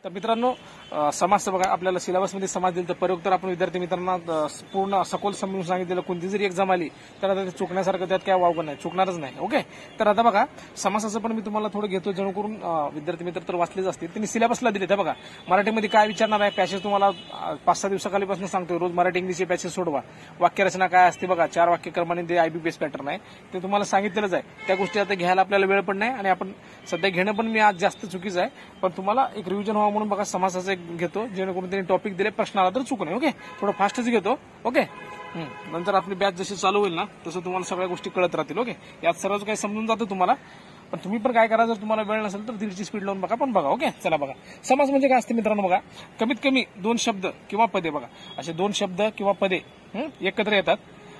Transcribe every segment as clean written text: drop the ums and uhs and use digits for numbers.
तर मित्रांनो समाज बघा आपल्याला सिलेबसमध्ये समाज दिला तर प्रयोगतर आपण विद्यार्थी मित्रांना पूर्ण सखोल समजून सांगितलेलं कोणती जरी एक्झाम आली तर आता ते चुकण्यासारखं त्यात काय वावगं नाही चुकणारच नाही. ओके तर आता बघा समासाचं पण मी तुम्हाला थोडं घेतो जेणेकरून विद्यार्थी मित्र तर वाचलेच असतील. त्यांनी सिलेबसला दिले तर बघा मराठीमध्ये काय विचारणार आहे पॅसेज तुम्हाला 5-6 दिवसाखालीपासून सांगतोय रोज मराठी इंग्लिशचे पॅसेज सोडवा. वाक्यरचना काय असते बघा 4 वाक्यक्रमाने ते IBPS पॅटर्न आहे ते तुम्हाला सांगितलेलंच आहे. त्या गोष्टी आता घ्यायला आपल्याला वेळ पण नाही आणि आपण सध्या घेणं पण मी आज जास्त चुकीचं आहे पण तुम्हाला एक रिव्हिजन व्हावं म्हणून बघा समासाचं घेतो जेणेकरून त्यांनी टॉपिक दिले प्रश्न आला तर चुकू नये. ओके थोडं फास्टच घेतो. ओके नंतर आपली बॅच जशी चालू होईल ना तसं तुम्हाला सगळ्या गोष्टी कळत राहतील. ओके यात सर्वच काही समजून जातं तुम्हाला पण तुम्ही पण काय करा जर तुम्हाला वेळ नसेल तर 1.5ची स्पीड लावून बघा पण बघा. ओके चला बघा समास म्हणजे काय असते मित्रांनो बघा कमीत कमी 2 शब्द किंवा पदे बघा असे 2 शब्द किंवा पदे एकत्र येतात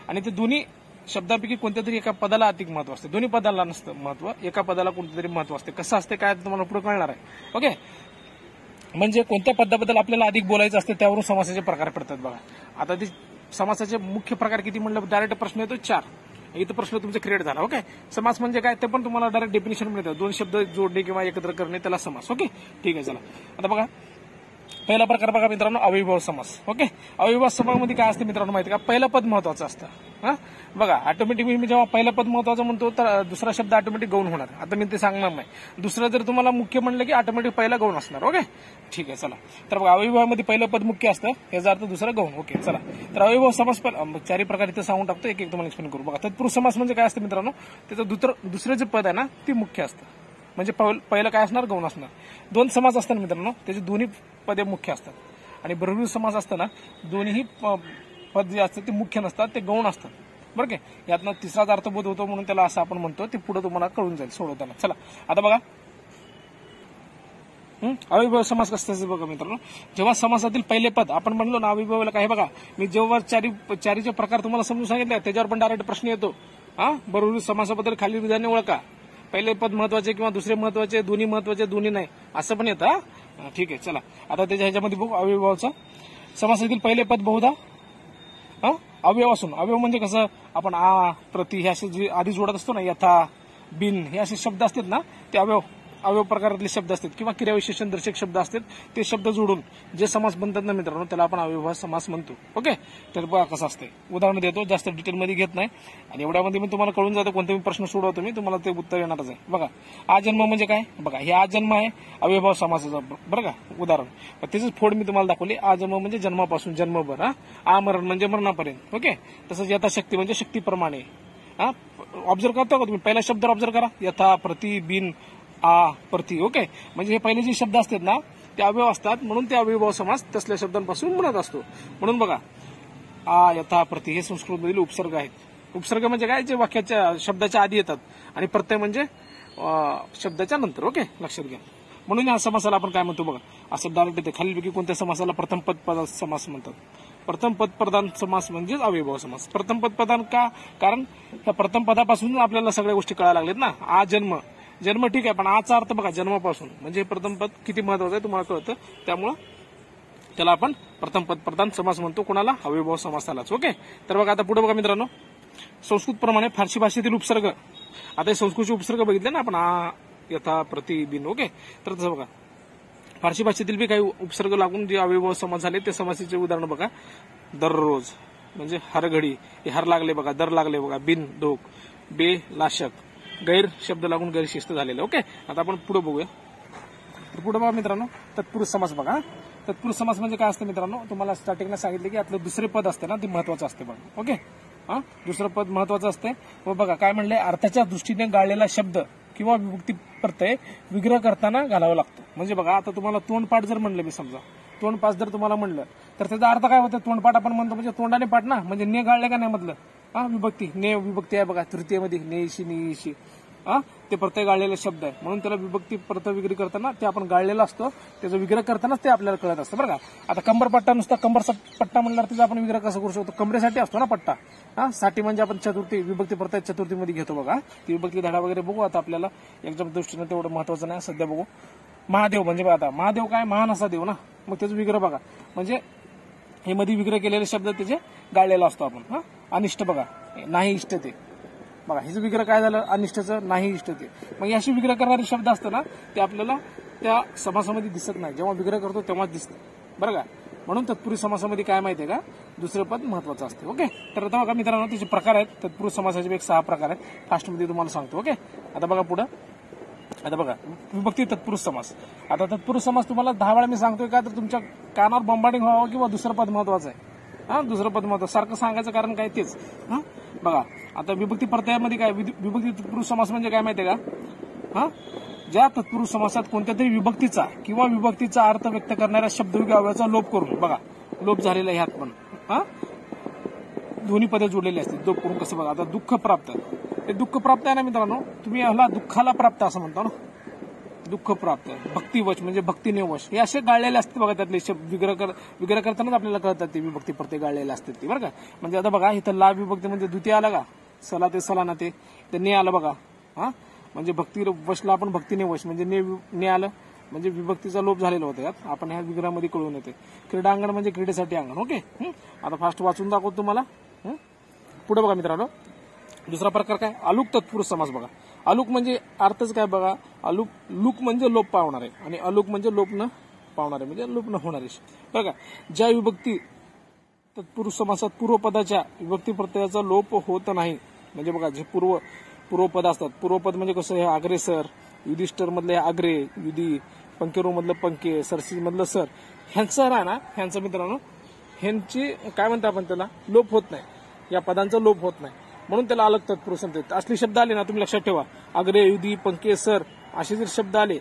आणि ते दोन्ही शब्दापैकी कोणत्या तरी एका पदाला अधिक महत्व असते. दोन्ही पदाला नसतं महत्व एका पदाला कोणतं तरी महत्व असते. कसं असते काय तुम्हाला पुढे कळणार आहे. ओके म्हणजे कोणत्या पदाबद्दल आपल्याला अधिक बोलायचं असते त्यावरून समासाचे प्रकार पडतात बघा. आता ते समासाचे मुख्य प्रकार किती म्हणलं डायरेक्ट प्रश्न येतो 4. इथं प्रश्न तुमचा क्रिएट झाला. ओके समास म्हणजे काय ते पण तुम्हाला डायरेक्ट डेफिनेशन मिळतं 2 शब्द जोडणे किंवा एकत्र करणे त्याला समास. ओके ठीक आहे चला आता बघा पहिला प्रकार बघा मित्रांनो अविभाव समास. ओके अविभाव समासामध्ये काय असते मित्रांनो माहिती का पहिलं पद महत्वाचं असतं. बघा ऑटोमॅटिक मी जेव्हा पहिलं पद महत्वाचं म्हणतो तर दुसरा शब्द ऑटोमॅटिक गौण होणार. आता मी ते सांगणार नाही. दुसरं जर तुम्हाला मुख्य म्हणलं की ऑटोमॅटिक पहिला गौण असणार. ओके ठीक आहे चला तर बघा अविभावामध्ये पहिलं पद मुख्य असतं याचा अर्थ दुसरं गौण. ओके चला तर अविभाव समास पण 4 प्रकार इथे सांगून टाकतो एक तुम्हाला एक्सप्लेन करू. बघा तत्पुरुष समास म्हणजे काय असतं मित्रांनो त्याचं दुसरं जे पद आहे ना ते मुख्य असतं म्हणजे पहिलं काय असणार गौण असणार. 2 समास असतात मित्रांनो त्याचे दोन्ही पदे मुख्य असतात आणि बहुव्रीही समास असताना दोन्ही पद जे असतात ते मुख्य नसतात ते गौण असतात. बरं काय यातनं तिसराच अर्थबोध होतो म्हणून त्याला असं आपण म्हणतो ते पुढे तुम्हाला कळून जाईल सोडवताना. चला आता बघा अविभाव समास कसं बघा मित्रांनो जेव्हा समासातील पहिले पद आपण म्हणलो ना अविभावाला काय बघा मी जेव्हा चारीचे प्रकार तुम्हाला समजून सांगितले त्याच्यावर पण डायरेक्ट प्रश्न येतो. बहुव्रीही समासाबद्दल खालील विधाने ओळखा. पहिले पद महत्वाचे किंवा दुसरे महत्वाचे दोन्ही महत्वाचे दोन्ही नाही असं पण येतं. ठीक आहे चला आता त्याच्या ह्याच्यामध्ये बघू अविभावाचा समासातील पहिले पद बहुधा अवयव असून अवयव म्हणजे कसं आपण प्रति हे असे जे आधी जोडत असतो ना यथा बिन हे असे शब्द असतात ना ते अवयव प्रकारातले शब्द असतात किंवा क्रियाविशेषण दर्शक शब्द असतात ते शब्द जोडून जे समास बनतात ना मित्रांनो त्याला आपण अविभाव समास म्हणतो. ओके तर बघा कसं असते उदाहरण देतो जास्त डिटेलमध्ये घेत नाही आणि एवढ्यामध्ये मी तुम्हाला कळून जातो कोणताही प्रश्न सोडवतो मी तुम्हाला ते उत्तर येणारच आहे. बघा आजन्म म्हणजे काय बघा हे आजन्म आहे अविभाव समासाचा बरं का उदाहरण त्याचीच फोड मी तुम्हाला दाखवली. आजन्म म्हणजे जन्मापासून जन्मभर आमरण म्हणजे मरणापर्यंत. ओके तसंच यथाशक्ती म्हणजे शक्तीप्रमाणे. ऑब्झर्व करता का तुम्ही पहिला शब्द ऑब्झर्व करा यथा प्रति बिन प्रति. ओके म्हणजे हे पहिले जे शब्द असतात ना ते अवयव असतात म्हणून ते अविभाव समास तसल्या शब्दांपासून बनत असतो. म्हणून बघा यथा प्रति हे संस्कृतमधील उपसर्ग आहेत. उपसर्ग म्हणजे काय जे वाक्याच्या शब्दाच्या आधी येतात आणि प्रत्यय म्हणजे शब्दाच्या नंतर. ओके लक्षात घ्या म्हणून या समासाला आपण काय म्हणतो बघा असं डायरेक्ट येते खालीलपैकी कोणत्या समासाला प्रथम पद प्रधान समास म्हणतात. प्रथम पद प्रधान समास म्हणजेच अविभाव समास. प्रथम पद प्रधान का कारण त्या प्रथम पदापासून आपल्याला सगळ्या गोष्टी कळायला लागल्यात ना. जन्म ठीक आहे पण आजचा अर्थ बघा जन्मापासून म्हणजे प्रथम पद किती महत्वाचं आहे तुम्हाला कळतं त्यामुळं त्याला आपण प्रथम पद प्रधान समास म्हणतो कोणाला अविभाव समासालाच. ओके तर बघा आता पुढे बघा मित्रांनो संस्कृत प्रमाणे फारसी भाषेतील उपसर्ग आता हे संस्कृतचे उपसर्ग बघितले ना आपण यथा प्रति बिन. ओके तर तसं बघा फारसी भाषेतील बी काही उपसर्ग लागून जे अविभाव समास झाले ते समासाचे उदाहरण बघा दररोज म्हणजे हर घडी हे हर लागले बघा दर लागले बघा बिन डोक बे लाशक गैर शब्द लागून गैरशिस्त झालेलं. ओके आता आपण पुढे बघूया. पुढे बघा मित्रांनो तत्पुरुष समास बघा. तत्पुरुष समास म्हणजे काय असतं मित्रांनो तुम्हाला स्टार्टिंगला सांगितलं की आपलं दुसरे पद असते ना ते महत्वाचं असते बघा. ओके दुसरं पद महत्वाचं असते व बघा काय म्हणले अर्थाच्या दृष्टीने गाळलेला शब्द किंवा विभक्ती प्रत्यय विग्रह करताना घालावं लागतं. म्हणजे बघा आता तुम्हाला तोंडपाठ जर म्हणलं मी समजा तोंडपाठ जर तुम्हाला म्हणलं तर त्याचा अर्थ काय होतं तोंडपाठ आपण म्हणतो म्हणजे तोंडाने पाठ ना म्हणजे ने गाळले का नाही मधलं विभक्ती ने विभक्ती आहे बघा तृतीयमध्ये नेशी निशी ते प्रत्यय गाळलेला शब्द आहे म्हणून त्याला विभक्ती प्रत्यय विग्रह करताना ते आपण गाळलेला असतो त्याचा विग्रह करतानाच ते आपल्याला कळत असतं बरं का. आता कंबर पट्टा नुसता कंबर पट्टा म्हणल्यावर त्याचा आपण विग्रह कसं करू शकतो कमरेसाठी असतो ना पट्टा साठी म्हणजे आपण चतुर्थी विभक्ती प्रत्यय चतुर्थीमध्ये घेतो बघा. ती विभक्ती धडा वगैरे बघू आता आपल्याला एक्झाम दृष्टीने तेवढं महत्वाचं नाही सध्या बघू. महादेव म्हणजे आता महादेव काय महान असा देव ना मग त्याचा विग्रह बघा म्हणजे हे मध्ये विग्रह केलेले शब्द त्याचे गाळलेला असतो आपण. अनिष्ट बघा नाही इष्ट ते बघा हे विग्रह काय झालं, अनिष्टचं नाही इष्टते. मग याशी विग्रह करणारे शब्द असतं ना ते आपल्याला त्या समासामध्ये दिसत नाही, जेव्हा विग्रह करतो तेव्हाच दिसतं बरं का. म्हणून तत्पुरुष समासामध्ये काय माहितीये का, दुसरं पद महत्वाचं असते. ओके, तर आता बघा मित्रांनो त्याचे प्रकार आहेत. तत्पुरुष समासाचे 6 प्रकार आहेत, फास्टमध्ये तुम्हाला सांगतो. ओके, आता बघा पुढं. आता बघा विभक्ती तत्पुरुष समास. आता तत्पुरुष समास तुम्हाला 10 वेळा मी सांगतोय का, तर तुमच्या कानावर बॉम्बार्डिंग व्हावं किंवा दुसरं पद महत्वाचं आहे. दुसरं पद महत्वाचं सारखं सांगायचं कारण काय तेच. बघा आता विभक्ती प्रत्ययामध्ये काय, विभक्ती तत्पुरुष समास म्हणजे काय माहितीये का, ज्या तत्पुरुष समासात कोणत्या तरी विभक्तीचा किंवा विभक्तीचा अर्थ व्यक्त करणाऱ्या शब्दयोगी अव्ययाचा लोप करून, बघा लोप झालेला ह्यात पण दोन्ही पदे जोडलेली असतील. लोप करून कसं बघा, आता दुःख प्राप्त, हे दुःख प्राप्त आहे ना मित्रांनो, तुम्ही ह्याला दुःखाला प्राप्त असं म्हणता ना, दुःख प्राप्त, भक्तिवश म्हणजे भक्तीने वश, हे असे गाळलेले असते बघा. त्यातले शब्द विग्रह करतानाच आपल्याला कळतात ते विभक्ती प्रत्यय गाळलेले असतात ते बरं का. म्हणजे आता बघा इथं ला विभक्ती म्हणजे द्वितीय आला का, सला ते सला ना ते ने आलं बघा. म्हणजे भक्ती वशला आपण भक्तीने वश म्हणजे ने आलं म्हणजे विभक्तीचा लोप झालेला होता यात, आपण ह्या विग्रहामध्ये कळून येते. क्रीडांगण म्हणजे क्रीडेसाठी अंगण. ओके, आता फास्ट वाचून दाखवतो तुम्हाला. पुढे बघा मित्रांनो, दुसरा प्रकार काय, अलुक तत्पुरुष समास. बघा अलुक म्हणजे अर्थच काय बघा, लूक म्हणजे लोप पावणारे आणि अलुक म्हणजे लोप न पावणारे म्हणजे लोप न होणारे बरं का. ज्या विभक्ती तत्पुरुष समासात पूर्वपदाच्या विभक्ती प्रत्ययाचा लोप होत नाही, म्हणजे बघा जे पूर्वपद असतात, पूर्वपद म्हणजे कसं, हे अग्रेसर, युधिष्ठर मधले अग्रे युधी, पंकेरो मधलं पंके, सरसी मधलं सर, ह्यांचं आहे ना, ह्यांचं मित्रांनो ह्यांची काय म्हणतो आपण त्याला, लोप होत नाही, या पदांचा लोप होत नाही, म्हणून त्याला अलग तत्पुरुष म्हणतात. असले शब्द आले ना तुम्ही लक्षात ठेवा, अग्रे युधी पंके सर असे जर शब्द आले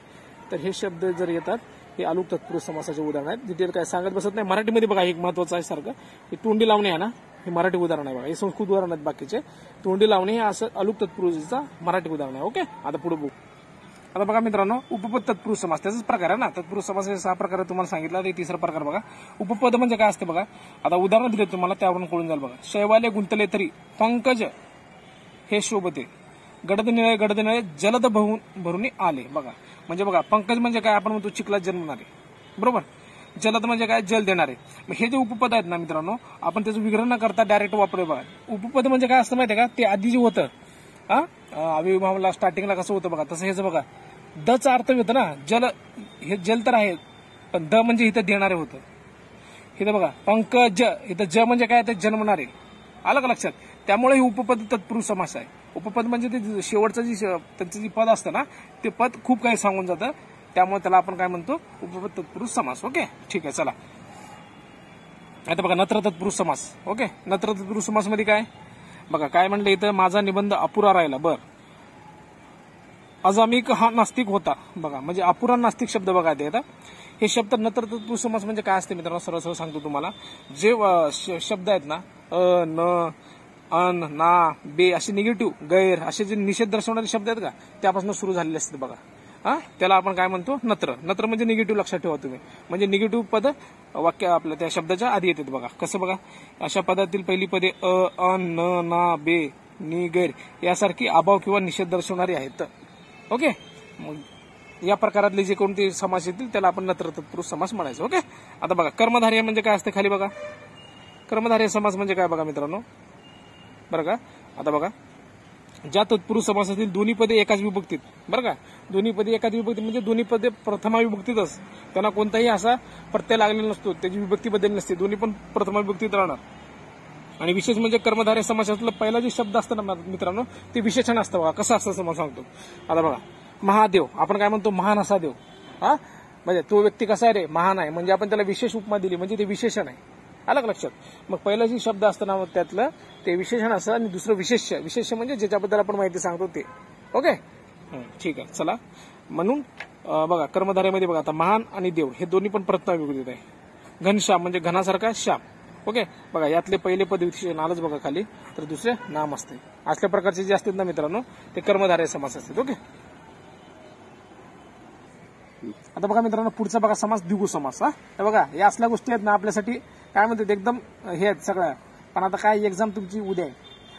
तर हे शब्द जर येतात हे अलुक तत्पुरुष समासाचे उदाहरण आहेत. डिटेल काय सांगत बसत नाही. मराठीमध्ये बघा एक महत्वाचं आहे सारखं, हे तोंडी लावणे आहे ना, हे मराठी उदाहरण आहे बघा. हे संस्कृत उदाहरण आहेत बाकीचे. तोंडी लावणे हे असं अलुक तत्पुरुषचा मराठी उदाहरण आहे. ओके, आता पुढे बघू. आता बघा मित्रांनो, उपपद तत्पुरुष समास त्याचाच प्रकार आहे ना. तत्पुरुष समासाचे 6 प्रकार तुम्हाला सांगितलं, ते तिसरा प्रकार बघा. उपपद म्हणजे काय असते बघा, आता उदाहरण दिले तुम्हाला त्यावरून कळून जाईल बघा. शैवाले गुंतले तरी पंकज हे शोभते, गडद निळे जलद भरून आले. बघा म्हणजे बघा पंकज म्हणजे काय, आपण म्हणतो चिखलात जन्मणारे बरोबर. जलद म्हणजे काय, जल देणारे. मग हे जे उपपद आहेत ना मित्रांनो, आपण त्याचं विग्रह न करता डायरेक्ट वापरूया बघा. उपपद म्हणजे काय असतं माहितीये का, ते आधी जे होतं अविभावला स्टार्टिंगला कसं होतं बघा, तसं हेच बघा दचा अर्थ होतं ना, जल, हे जल तर आहे पण द म्हणजे इथं देणारे होतं. इथं बघा पंकज, इथं ज म्हणजे काय, ते जन्मणारे. आलं का लक्षात. त्यामुळे हे उपपद तत्पुरुष समास आहे. उपपद म्हणजे ते शेवटचं त्यांचं जे पद असतं ना, ते पद खूप काही सांगून जातं, त्यामुळे त्याला आपण काय म्हणतो, उपपद तत्पुरुष समास. ओके, ठीक आहे. चला आता बघा नत्र तत्पुरुष समास. ओके, नत्र तत्पुरुष समास मध्ये काय बघा, काय म्हणलं इथं, माझा निबंध अपुरा राहिला. बर, अजामिक हा नास्तिक होता. बघा म्हणजे अपुरा नास्तिक शब्द बघा ते. हे शब्द नत्र तत्पुरुष समास म्हणजे काय असते मित्रांनो, सरळ सरळ सांगतो तुम्हाला. जे शब्द आहेत ना, न, अन, ना, बे असे निगेटिव्ह, गैर असे जे निषेध दर्शवणारे शब्द आहेत का, त्यापासून सुरू झालेले असतात बघा. त्याला आपण काय म्हणतो, नत्र. नत्र म्हणजे निगेटिव्ह, लक्षात ठेवा तुम्ही. म्हणजे निगेटिव्ह पद वाक्य आपल्या त्या शब्दाच्या आधी येतात बघा. कसं बघा, अशा पदातील पहिली पदे अ, न, ना, बे, नि, गैर यासारखी अभाव किंवा निषेध दर्शवणारी आहेत. ओके, मग या प्रकारातले जे कोणते समास येतील त्याला आपण नत्र तत्पुरुष समास म्हणायचं. ओके, आता बघा कर्मधारय म्हणजे काय असते, खाली बघा कर्मधारय समास म्हणजे काय बघा मित्रांनो, बरं का. आता बघा, ज्या तत्पुरुष समासातील दोन्ही पदे एकाच विभक्तीत, बरं का, दोन्ही पदे एकाच विभक्तीत म्हणजे दोन्ही पदे प्रथमा विभक्तीतच, त्यांना कोणताही असा प्रत्यय लागलेला नसतो, त्याची विभक्ती बदलली नसते, दोन्ही पण प्रथमा विभक्तीत राहणार. आणि विशेष म्हणजे कर्मधारय समासातला पहिला जे शब्द असतं ना मित्रांनो, ते विशेषण असतं बघा. कसं असतं समास सांगतो. आता बघा, महादेव आपण काय म्हणतो, महान असा देव. म्हणजे तो व्यक्ती कसा आहे रे, महान आहे, म्हणजे आपण त्याला विशेष उपमा दिली म्हणजे ते विशेषण आहे. आलं का लक्षात. मग पहिलं जे शब्द असतं ना त्यातलं ते विशेषण असतं आणि दुसरं विशेष्य म्हणजे ज्याच्याबद्दल आपण माहिती सांगतो ते. ओके, ठीक आहे. चला, म्हणून बघा कर्मधारयामध्ये बघा आता महान आणि देव हे दोन्ही पण प्रथमा विभक्तीत आहे. घनश्याम म्हणजे घनासारखा श्याम. ओके, बघा यातले पहिले पद विशेषण आलंच बघा खाली, तर दुसरे नाम असते. असल्या प्रकारचे जे असतात ना मित्रांनो ते कर्मधारय समास असतात. ओके, आता बघा मित्रांनो पुढचा बघा समास द्विगु समास. हे बघा या असल्या गोष्टी आहेत ना आपल्यासाठी काय म्हणतात एकदम हे आहेत सगळ्या. पण आता काय एक्झाम तुमची उद्या आहे.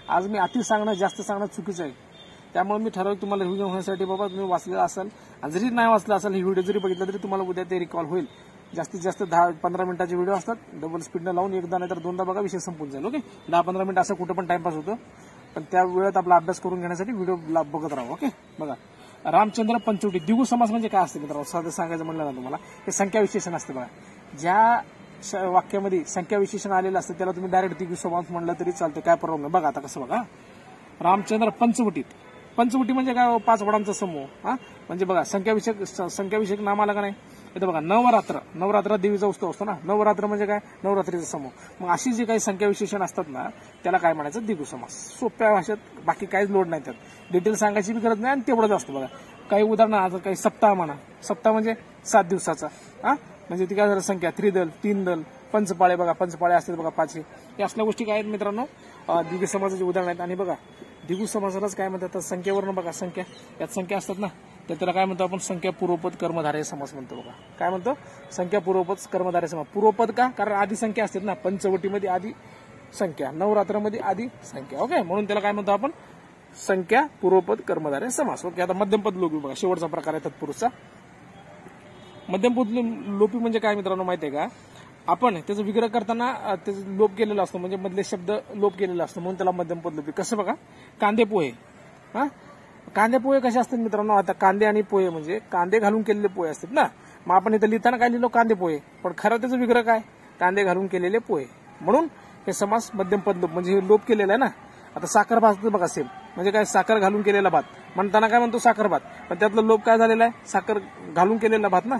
आज मी अति सांगणं जास्त सांगणं चुकीचं आहे, त्यामुळे मी ठरवलं तुम्हाला रिव्हिजन होण्यासाठी बाबा तुम्ही वाचलेला असाल आणि जरी नाही वाचला असेल, ही व्हिडिओ जरी बघितला तरी तुम्हाला उद्या ते रिकॉल होईल. जास्तीत जास्त 10-15 मिनिटाचे व्हिडिओ असतात, डबल स्पीडनं लावून एकदा नाहीतर दोनदा बघा, विषय संपून जाईल. ओके, 10-15 मिनिट असं कुठं पण टाइमपास होतं, पण त्या वेळेत आपला अभ्यास करून घेण्यासाठी व्हिडिओ बघत राहा. ओके, बघा रामचंद्र पंचवटी. द्विगु समास म्हणजे काय असते मित्रांनो, साधं सांगायचं म्हणलं ना तुम्हाला, हे संख्या विशेषण असते. बघा ज्या वाक्यामध्ये संख्या विशेषण आलेलं असतं त्याला तुम्ही डायरेक्ट द्विगु समास म्हणलं तरी चालतं, काय प्रॉब्लेम नाही. बघा आता कसं, बघा रामचंद्र पंचवटीत. पंचवटी म्हणजे काय, 5 वडांचा समूह. म्हणजे बघा संख्याविषयक नाम आलं का नाही. इथं बघा नवरात्र. नवरात्र देवीचा उत्सव असतो ना. नवरात्र म्हणजे काय, नवरात्रीचा समूह. मग अशी जी काही संख्या विशेषण असतात ना त्याला काय म्हणायचं, द्विगु समास. सोप्या भाषेत, बाकी काहीच लोड नाही त्यात, डिटेल सांगायची बी गरज नाही आणि तेवढंच असतं. बघा काही उदाहरणं, आता काही सप्ताह म्हणा. सप्ताह म्हणजे 7 दिवसाचा. म्हणजे ती काय झालं संख्या, त्रिदल, 3 दल, पंचपाळे. बघा पंचपाळे असतात बघा 5. हे असल्या गोष्टी काय आहेत मित्रांनो, द्विगु समासाची उदाहरण आहेत. आणि बघा द्विगु समासालाच काय म्हणतात, संख्येवरनं बघा संख्या, यात संख्या असतात ना, तर त्याला काय म्हणतो आपण, संख्या पूर्वपद कर्मधारय समास म्हणतो. बघा काय म्हणतो, संख्या पूर्वपद कर्मधारय समास. पूर्वपद का, कारण आधी संख्या असतात ना. पंचवटीमध्ये आधी संख्या, नवरात्रामध्ये आधी संख्या. ओके, म्हणून त्याला काय म्हणतो आपण, संख्या पूर्वपद कर्मधारय समास. ओके, आता मध्यमपद लोपी बघा, शेवटचा प्रकार आहे तत्पुरुषचा. मध्यमपद लोपी म्हणजे काय मित्रांनो माहिती आहे का, आपण त्याचं विग्रह करताना त्याचं लोप केलेला असतो, म्हणजे मधले शब्द लोप केलेला असतो, म्हणून त्याला मध्यमपद लोपी. कसं बघा, कांदे पोहे. कांदे पोहे कसे असतात मित्रांनो, आता कांदे आणि पोहे म्हणजे कांदे घालून केलेले पोहे असतात ना. मग आपण इथं लिहिताना काय लिहिलो, कांदे पोहे, पण खरं त्याचं विग्रह काय, कांदे घालून केलेले पोहे. म्हणून हे समास मध्यमपद लोप, म्हणजे हे लोप केलेलं आहे ना. आता साखर भात बघा सेम, म्हणजे काय, साखर घालून केलेला भात म्हणताना काय म्हणतो, साखर भात. पण त्यातलं लोप काय झालेला आहे, साखर घालून केलेला भात ना.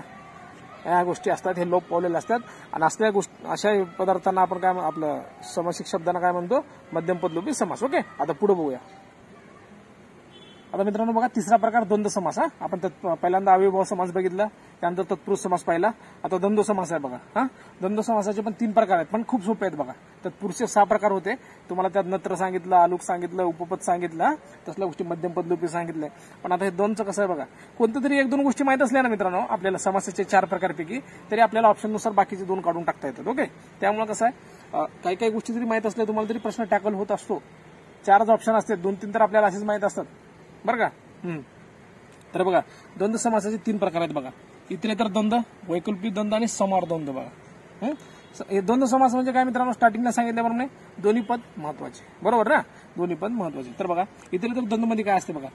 या गोष्टी असतात, हे लोप पावलेले असतात. आणि असल्या गोष्टी, अशा पदार्थांना आपण काय, आपलं समासिक शब्दांना काय म्हणतो, मध्यमपद लोपी समास. ओके, आता पुढे बघूया. आता मित्रांनो बघा तिसरा प्रकार द्वंद्व समास. आपण पहिल्यांदा अव्ययभाव समास बघितला, त्यानंतर तत्पुरुष समास पाहिला, आता द्वंद्व समास आहे. बघा द्वंद्व समासाचे पण 3 प्रकार आहेत, पण खूप सोपे आहेत. बघा तत्पुरुषचे 6 प्रकार होते तुम्हाला, त्यात नत्र सांगितलं, आलूक सांगितलं, उपपद सांगितलं, तसल्या गोष्टी मध्यमपद लोपी सांगितलंय. पण आता हे दोनचं कसं आहे बघा, कोणत्या तरी 1-2 गोष्टी माहित असल्या ना मित्रांनो आपल्याला समासाचे 4 प्रकारपैकी, तरी आपल्याला ऑप्शननुसार बाकीचे 2 काढून टाकता येतात. ओके, त्यामुळे कसं आहे, काही गोष्टी जरी माहित असल्या तुम्हाला तरी प्रश्न टॅकल होत असतो. 4च ऑप्शन असतात, 2-3 तर आपल्याला असेच माहित असतात बरं का. तर बघा द्वंद्व समासाचे 3 प्रकार आहेत. बघा इतरेतर द्वंद्व, वैकल्पिक द्वंद्व आणि समार द्वंद्व. बघा हे द्वंद्व समास म्हणजे काय मित्रांनो, स्टार्टिंगला सांगितल्याप्रमाणे दोन्ही पद महत्वाचे, बरोबर ना, दोन्ही पद महत्वाचे. तर बघा इतरेतर द्वंद्व मध्ये काय असते बघा,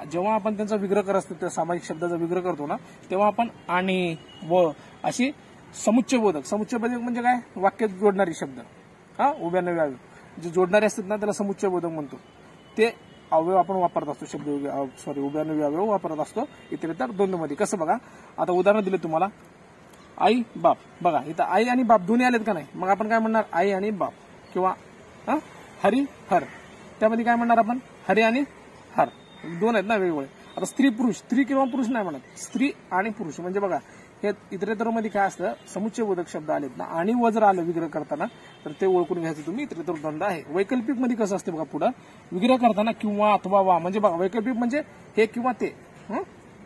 जेव्हा आपण त्यांचा विग्रह करत असतो, त्या सामायिक शब्दाचा विग्रह करतो ना, तेव्हा आपण आणि व अशी समुच्चयबोधक. समुच्चयबोधक म्हणजे काय, वाक्यात जोडणारी शब्द, उभ्यानव्य अवयव जे जोडणारे असतात ना त्याला समुच्चयबोधक म्हणतो. ते अवयव आपण वापरत असतो, शब्द उभ्यानव्य अवयव वापरत असतो इतरेतर द्वंद्व मध्ये. कसं बघा, आता उदाहरण दिले तुम्हाला, आई बाप. बघा इथं आई आणि बाप दोन्ही आलेत का नाही, मग आपण काय म्हणणार, आई आणि बाप. किंवा हरी हर, त्यामध्ये काय म्हणणार आपण, हरी आणि हर. 2 आहेत ना वेगवेगळे. आता स्त्री पुरुष, स्त्री किंवा पुरुष नाही म्हणत, स्त्री आणि पुरुष. म्हणजे बघा हे इतरेतर मध्ये काय असतं, समुच्चयबोधक शब्द आलेत ना, आणि व जर आलं विग्रह करताना तर ते ओळखून घ्यायचं तुम्ही, इतरेतर द्वंद्व आहे. वैकल्पिक मध्ये कसं असते बघा, पुढं विग्रह करताना किंवा अथवा वा, म्हणजे बघा वैकल्पिक म्हणजे हे किंवा ते,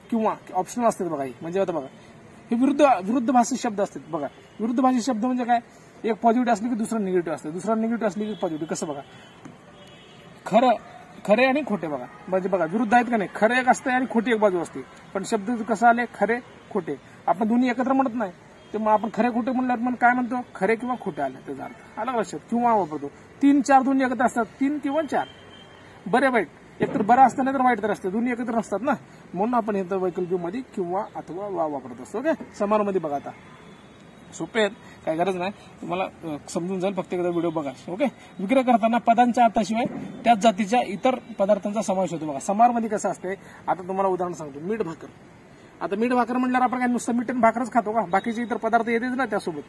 किंवा ऑप्शनल असतात बघा. म्हणजे आता बघा हे विरुद्ध भाषिक शब्द असतात. बघा विरुद्ध भाषिक शब्द म्हणजे काय, एक पॉझिटिव्ह असली की दुसरं निगेटिव्ह असतं, दुसरा निगेटिव्ह असली की पॉझिटिव्ह. कसं बघा, खरे आणि खोटे. बघा म्हणजे बघा विरुद्ध आहेत का नाही, खरे एक असते आणि खोटी एक बाजू असते. पण शब्द कसं आले, खरे खोटे, आपण दोन्ही एकत्र म्हणत नाही. ते मग आपण खरे खोटे म्हणल्यावर मग काय म्हणतो, खरे किंवा खोटे आले, त्याचा अर्थ आला लक्षात. किंवा वापरतो. 3-4 दोन्ही एकत्र असतात, 3 किंवा 4. बरे वाईट, एकतर बरं असतं नाही तर वाईट तर असतं, दोन्ही एकत्र असतात ना, म्हणून आपण हे वैकल्पिक मध्ये किंवा अथवा वा वापरत असतो. ओके, समार मध्ये बघा आता सोपे आहेत, काय गरज नाही, तुम्हाला समजून जाईल, फक्त एकदा व्हिडिओ बघा. ओके, विग्रह करताना पदांच्या अर्थाशिवाय त्याच जातीच्या इतर पदार्थांचा समावेश होतो. बघा समार मध्ये कसं असते, आता तुम्हाला उदाहरण सांगतो, मीठ भाकर. आता मीठ भाकर म्हणल्यावर आपण काय नुसतं मीठ आणि भाकरच खातो का, बाकीचे इतर पदार्थ येतेच ना त्यासोबत.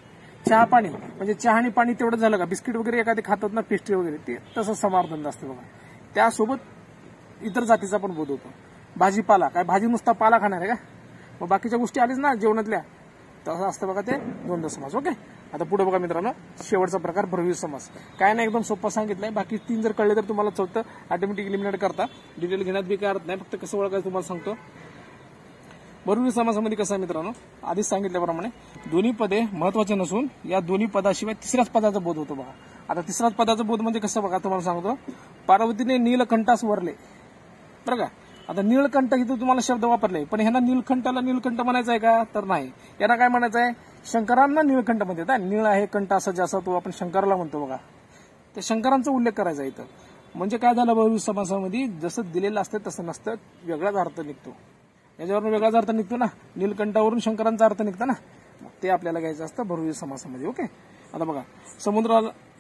चहा पाणी म्हणजे चहा आणि पाणी तेवढं झालं का, बिस्किट वगैरे एखादे खातात ना, पेस्ट्री वगैरे, ते तसं समार द्वंद्व असते. बघा त्यासोबत इतर जातीचा पण बोध होतो. भाजीपाला, काय भाजी नुसता पाला खाणार आहे का, मग बाकीच्या गोष्टी आलीच ना जेवणातल्या, तसं असतं बघा ते द्वंद्व समास. ओके, आता पुढे बघा मित्रांनो, शेवटचा प्रकार बहुव्रीही समास. काय नाही, एकदम सोपं सांगितलंय. बाकी 3 जर कळले तर तुम्हाला 4थं ऑटोमॅटिक एलिमिनेट करता, डिटेल घेण्यात बी काय अर्थ नाही, फक्त कसं ओळखायचं तुम्हाला सांगतो. बहुव्रीही समासामध्ये कसं आहे मित्रांनो, आधीच सांगितल्याप्रमाणे दोन्ही पदे महत्वाचे नसून या दोन्ही पदाशिवाय तिसऱ्याच पदाचा बोध होतो. बघा आता तिसऱ्याच पदाचा बोध म्हणजे कसं बघा, तुम्हाला सांगतो, पार्वतीने नीलकंठास वरले. बरं का, आता नीलकंठ इथं तुम्हाला शब्द वापरले, पण ह्यांना नीलकंठाला नीलकंठ म्हणायचं आहे का, तर नाही. यांना काय म्हणायचं आहे, शंकरांना नीलकंठ म्हणतात. नीळ आहे कंठ असं जसं तो आपण शंकराला म्हणतो. बघा ते शंकरांचा उल्लेख करायचा इथं. म्हणजे काय झालं बहुव्रीही समासामध्ये, जसं दिलेलं असतं तसं नसतं, वेगळाच अर्थ निघतो. याच्यावरून वेगळाच अर्थ निघतो ना, नीलकंठावरून शंकरांचा अर्थ निघतो ना, ते आपल्याला घ्यायचं असतं बहुव्रीही समासामध्ये. ओके. आता बघा,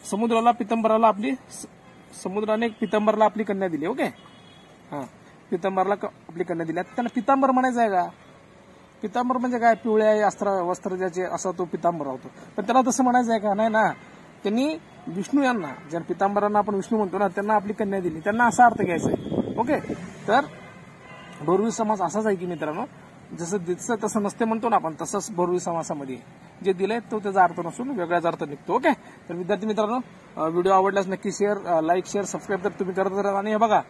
समुद्राला पितांबराला समुद्राने पितांबरला आपली कन्या दिली. ओके. पितांबरला आपली कन्या दिली. आता त्यांना पितांबर म्हणायचं आहे का? पितांबर म्हणजे काय, पिवळ्या वस्त्र ज्याचे असा तो पितांबर होतो. पण त्याला तसं म्हणायचं आहे का? नाही ना. त्यांनी विष्णू यांना, ज्या पितांबरांना आपण विष्णू म्हणतो ना, त्यांना आपली कन्या दिली, त्यांना असा अर्थ घ्यायचा आहे. ओके. तर बहुव्रीही समास असाच आहे की मित्रांनो, जसं दिसतं तसं नसते म्हणतो ना आपण, तसंच बहुव्रीही समासामध्ये जे दिलंय तो त्याचा अर्थ नसून वेगळाच अर्थ निघतो. ओके. तर विद्यार्थी मित्रांनो, व्हिडिओ आवडल्यास नक्की लाईक शेअर सबस्क्राईब तर तुम्ही करत राहा. आणि हे बघा,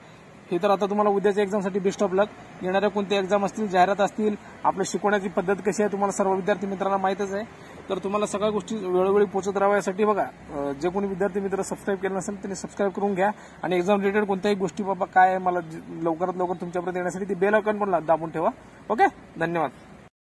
हे तर आता तुम्हाला उद्याच्या एक्झामसाठी बेस्ट ऑफ लक. येणाऱ्या कोणत्या एक्झाम असतील, जाहिरात असतील, आपल्या शिकवण्याची पद्धत कशी आहे तुम्हाला सर्व विद्यार्थी मित्रांना माहितच आहे. तर तुम्हाला सगळ्या गोष्टी वेळोवेळी पोहोचत राहाव्या यासाठी बघा, जे कोणी विद्यार्थी मित्र सबस्क्राईब केलं नसेल त्यांनी सबस्क्राईब करून घ्या. आणि एक्झाम रिलेटेड कोणत्याही गोष्टी बाबा काय मला लवकरात लवकर तुमच्यापर्यंत येण्यासाठी ती बेल आयकॉन पण दाबून ठेवा. ओके. धन्यवाद.